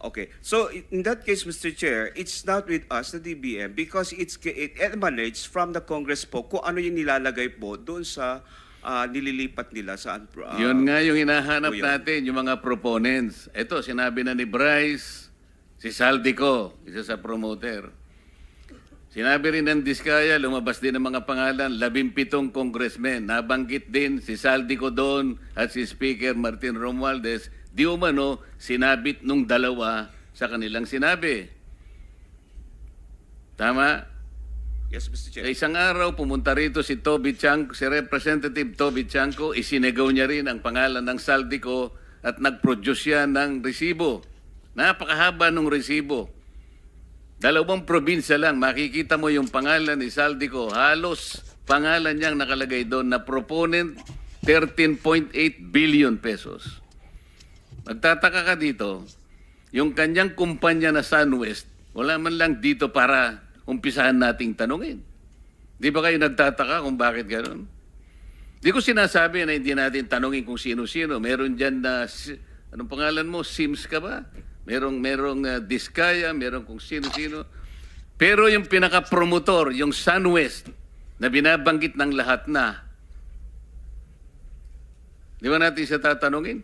Okay. So in that case, Mr. Chair, it's not with us, the DBM, because it emanates from the Congress po kung ano yung nilalagay po doon sa nililipat nila sa Yun nga yung hinahanap po yun. natin, yung mga proponents. Ito, sinabi na ni Bryce, si Saldico, isa sa promoter. Sinabi rin ng Diskaya, lumabas din ang mga pangalan, 17 congressmen. Nabanggit din si Saldico doon at si Speaker Martin Romualdez. Di umano, sinabit nung dalawa sa kanilang sinabi. Tama? Yes, Mr. Chair. Sa isang araw, pumunta rito si Toby Chanco, si Representative Toby Chanco, isinegaw niya rin ang pangalan ng Saldico at nag-produce siya ng resibo. Napakahaba ng resibo. 2 probinsya lang, makikita mo yung pangalan ni Saldico. Halos pangalan niyang nakalagay doon na proponent 13.8 billion pesos. Magtataka ka dito, yung kanyang kumpanya na SunWest, wala man lang dito para umpisahan nating tanungin. Di ba kayo nagtataka kung bakit gano'n? Di ko sinasabi na hindi natin tanungin kung sino-sino. Meron dyan na, anong pangalan mo, Sims ka ba? Merong Diskaya, merong kung sino-sino. Pero yung pinaka-promotor, yung SunWest, na binabanggit ng lahat na, di ba natin siya tatanungin?